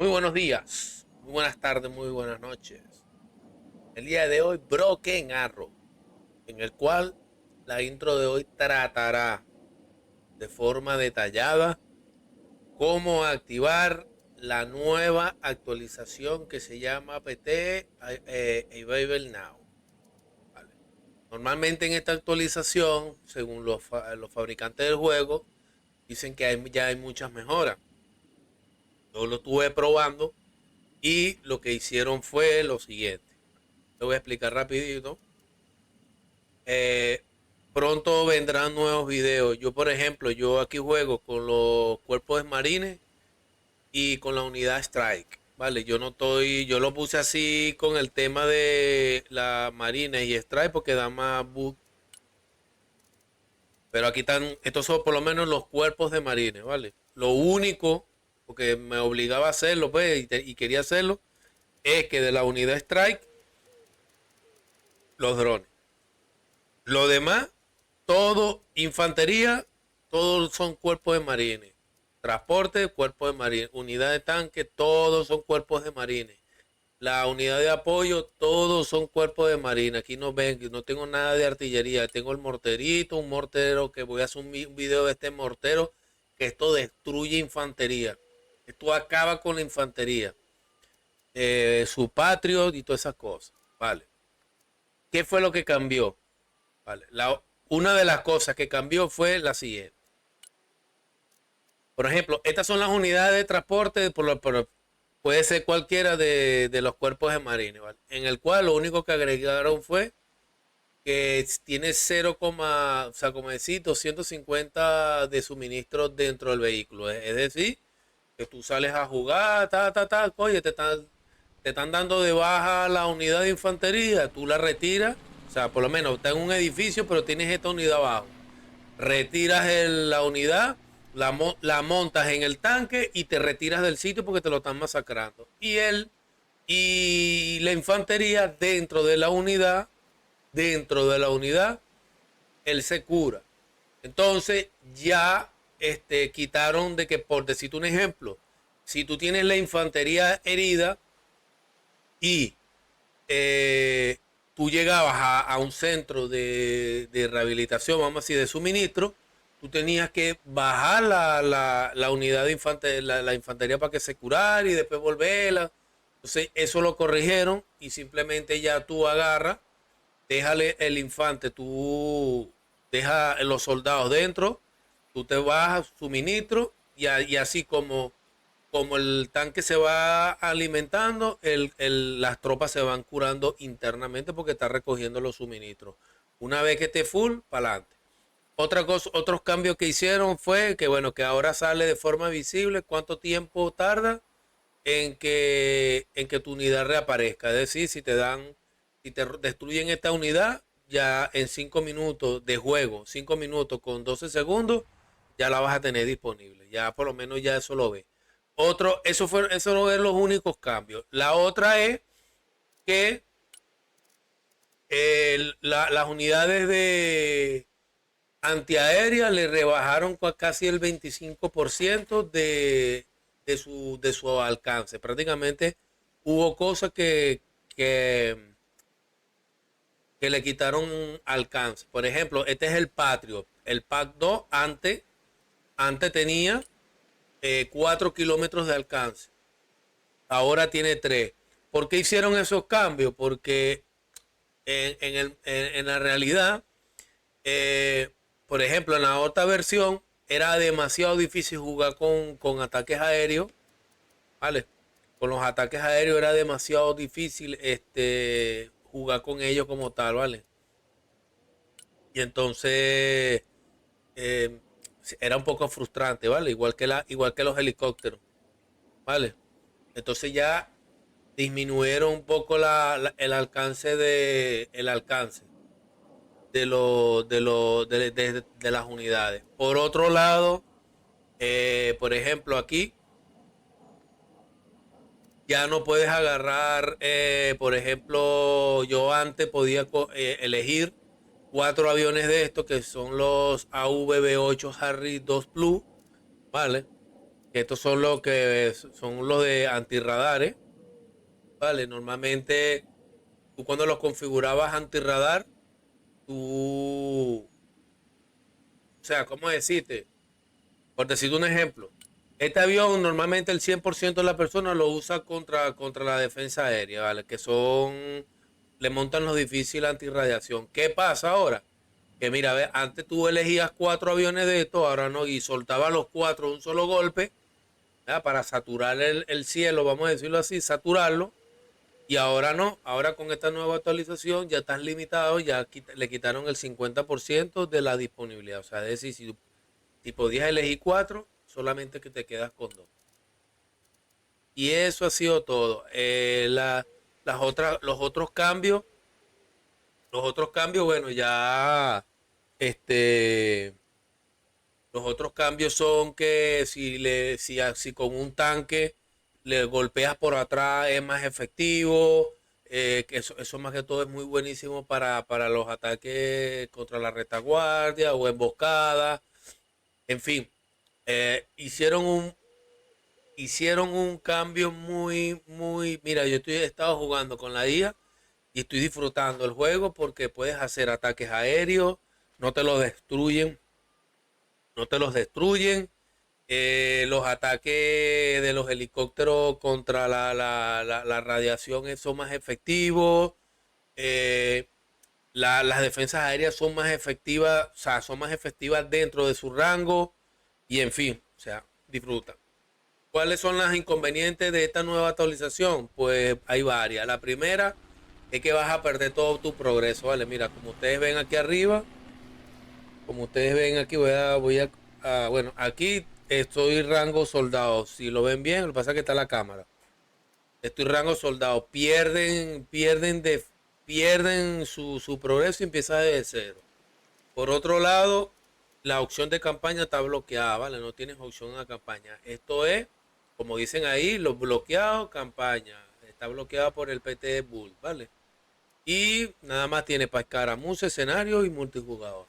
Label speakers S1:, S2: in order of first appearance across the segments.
S1: Muy buenos días, muy buenas tardes, muy buenas noches. El día de hoy, Broken Arrow, en el cual la intro de hoy tratará de forma detallada cómo activar la nueva actualización que se llama PT Available Now. Vale. Normalmente en esta actualización, según los fabricantes del juego, dicen que ya hay muchas mejoras. Yo lo estuve probando y lo que hicieron fue lo siguiente. Te voy a explicar rapidito. Eh, Pronto vendrán nuevos videos. Yo, por ejemplo, yo aquí juego con los cuerpos de marines y con la unidad Strike. Vale, yo no estoy, yo lo puse así con el tema de la marina y Strike porque da más boot. Pero aquí están, estos son por lo menos los cuerpos de marines, ¿vale? Lo único, porque me obligaba a hacerlo, pues, y quería hacerlo, es que de la unidad Strike, los drones. Lo demás, todo infantería, todos son cuerpos de marines. Transporte, cuerpo de marines. Unidad de tanque, todos son cuerpos de marines. La unidad de apoyo, todos son cuerpos de marina. Aquí no ven, no tengo nada de artillería. Tengo el morterito, un mortero que voy a hacer un video de este mortero, que esto destruye infantería. Esto acaba con la infantería. Su patrio y todas esas cosas. Vale. ¿Qué fue lo que cambió? Vale. Una de las cosas que cambió fue la siguiente. Por ejemplo, estas son las unidades de transporte, puede ser cualquiera de los cuerpos de marines, ¿vale? En el cual lo único que agregaron fue que tiene 0, o sea, como decir, 250 de suministros dentro del vehículo. Es decir, que tú sales a jugar, oye, te están dando de baja la unidad de infantería, tú la retiras, o sea, por lo menos está en un edificio, pero tienes esta unidad abajo. Retiras la unidad, la montas en el tanque y te retiras del sitio porque te lo están masacrando. Y la infantería dentro de la unidad, él se cura. Entonces ya quitaron de que, por decirte un ejemplo, si tú tienes la infantería herida y tú llegabas a un centro de rehabilitación, vamos a decir, de suministro, tú tenías que bajar la unidad de infantería, la infantería para que se curara y después volverla. Entonces, eso lo corrigieron y simplemente ya tú agarras, déjale el infante, tú deja los soldados dentro, tú te bajas suministro y así como el tanque se va alimentando, las tropas se van curando internamente porque está recogiendo los suministros. Una vez que esté full, para adelante. Otra cosa, otros cambios que hicieron fue que, bueno, que ahora sale de forma visible cuánto tiempo tarda en que tu unidad reaparezca. Es decir, si te destruyen esta unidad, ya en 5 minutos de juego, 5 minutos con 12 segundos, ya la vas a tener disponible. Ya por lo menos ya eso lo ves. Eso no es los únicos cambios. La otra es que las unidades de antiaéreas le rebajaron casi el 25% de su alcance. Prácticamente hubo cosas que le quitaron alcance. Por ejemplo, este es el Patriot. El Pac 2 antes tenía 4 kilómetros de alcance. Ahora tiene 3. ¿Por qué hicieron esos cambios? Porque en la realidad, eh, por ejemplo, en la otra versión era demasiado difícil jugar con ataques aéreos, ¿vale? Con los ataques aéreos era demasiado difícil jugar con ellos como tal, ¿vale? Y entonces eh, era un poco frustrante, ¿vale? Igual que los helicópteros, ¿vale? Entonces ya disminuyeron un poco el alcance de las unidades. Por otro lado, por ejemplo, aquí ya no puedes agarrar, por ejemplo, yo antes podía elegir 4 aviones de estos que son los AVB8 Harry 2 Plus, ¿vale? que estos son los que son los de antirradares, ¿vale? Normalmente tú cuando los configurabas antirradar, tú, o sea, ¿cómo decirte? Por decirte un ejemplo, este avión normalmente el 100% de la persona lo usa contra la defensa aérea, ¿vale? Que son, le montan los difíciles antirradiación. ¿Qué pasa ahora? Que mira, ve, antes tú elegías 4 aviones de estos, ahora no, y soltabas los 4 de un solo golpe, ¿verdad? Para saturar el cielo, vamos a decirlo así, saturarlo. Y ahora no, ahora con esta nueva actualización ya estás limitado, ya le quitaron el 50% de la disponibilidad. O sea, es decir, si podías elegir 4, solamente que te quedas con 2. Y eso ha sido todo. Los otros cambios, bueno, ya, este, los otros cambios son que si con un tanque le golpeas por atrás es más efectivo, que eso más que todo es muy buenísimo para los ataques contra la retaguardia o emboscada. En fin, eh, hicieron un, hicieron un cambio mira, he estado jugando con la IA y estoy disfrutando el juego porque puedes hacer ataques aéreos, no te los destruyen, no te los destruyen. Los ataques de los helicópteros contra la radiación son más efectivos. eh, las defensas aéreas son más efectivas, o sea, son más efectivas dentro de su rango y en fin, o sea, disfruta. ¿Cuáles son las inconvenientes de esta nueva actualización? Pues hay varias. La primera es que vas a perder todo tu progreso, ¿vale? Mira, como ustedes ven aquí arriba, como ustedes ven aquí, bueno, aquí estoy rango soldado. Si lo ven bien, lo que pasa es que está la cámara. Estoy rango soldado. Pierden su progreso y empieza de cero. Por otro lado, la opción de campaña está bloqueada, ¿vale? No tienes opción a campaña. Esto es, como dicen ahí, los bloqueados, campaña. Está bloqueada por el PT Bull, ¿vale? Y nada más tiene para escaramuz, escenario y multijugador.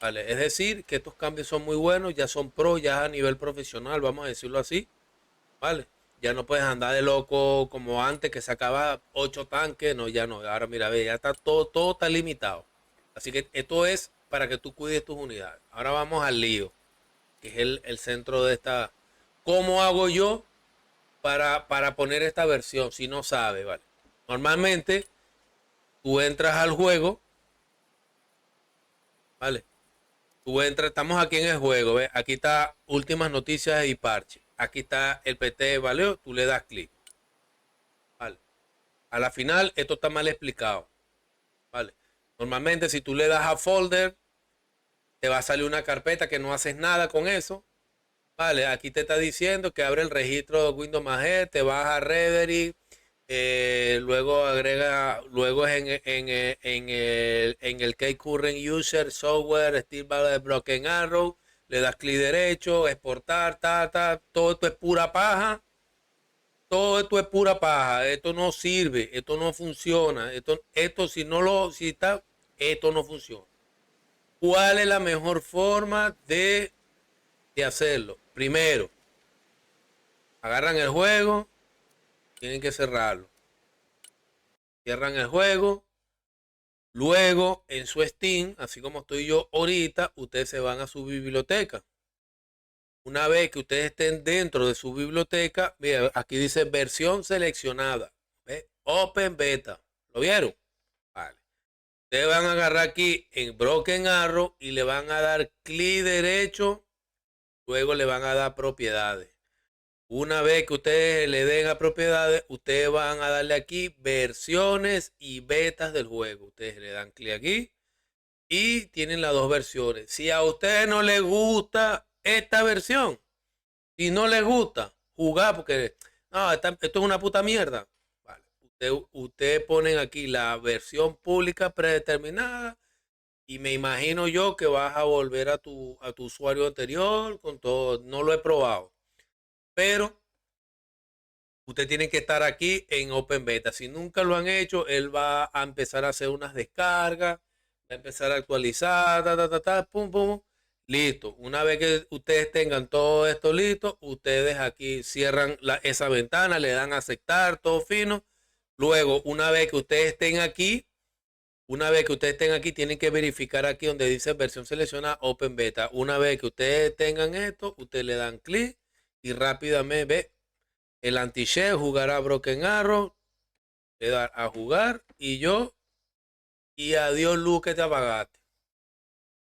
S1: ¿Vale? Es decir, que estos cambios son muy buenos, ya son pro, ya a nivel profesional, vamos a decirlo así, ¿vale? Ya no puedes andar de loco como antes que sacaba 8 tanques, no, ya no. Ahora mira, ve, ya está todo está limitado. Así que esto es para que tú cuides tus unidades. Ahora vamos al lío, que es el centro de esta. ¿Cómo hago yo para poner esta versión si no sabes, ¿vale? Normalmente tú entras al juego, ¿vale? Tú entras, estamos aquí en el juego, ¿ves? Aquí está últimas noticias y parche. Aquí está el PT de Valeo, tú le das clic. ¿Vale? A la final, esto está mal explicado. ¿Vale? Normalmente, si tú le das a folder, te va a salir una carpeta que no haces nada con eso. Vale, aquí te está diciendo que abre el registro de Windows más G, te vas a Reverie, luego agrega, luego es en el Key Current User Software, Steel Ball Broken Arrow, le das clic derecho, exportar, todo esto es pura paja, todo esto es pura paja, esto no sirve, esto no funciona, esto si no si está, esto no funciona. ¿Cuál es la mejor forma de hacerlo? Primero, agarran el juego, tienen que cerrarlo. Cierran el juego. Luego, en su Steam, así como estoy yo ahorita, ustedes se van a su biblioteca. Una vez que ustedes estén dentro de su biblioteca, mira, aquí dice versión seleccionada. ¿Ve? Open Beta. ¿Lo vieron? Vale. Ustedes van a agarrar aquí en Broken Arrow y le van a dar clic derecho. Luego le van a dar propiedades. Una vez que ustedes le den a propiedades, ustedes van a darle aquí versiones y betas del juego. Ustedes le dan clic aquí y tienen las dos versiones. Si a ustedes no les gusta esta versión, si no les gusta jugar porque no, esto es una puta mierda. Vale. Ustedes ponen aquí la versión pública predeterminada y me imagino yo que vas a volver a tu usuario anterior con todo. No lo he probado, pero usted tiene que estar aquí en Open Beta. Si nunca lo han hecho, él va a empezar a hacer unas descargas, va a empezar a actualizar, pum, pum. Listo. Una vez que ustedes tengan todo esto listo, ustedes aquí cierran esa ventana, le dan a aceptar, todo fino. Luego, una vez que ustedes estén aquí, tienen que verificar aquí donde dice versión seleccionada Open Beta. Una vez que ustedes tengan esto, ustedes le dan clic y rápidamente ve el anti-share, jugar a Broken Arrow, le dan a jugar y adiós luz que te apagaste.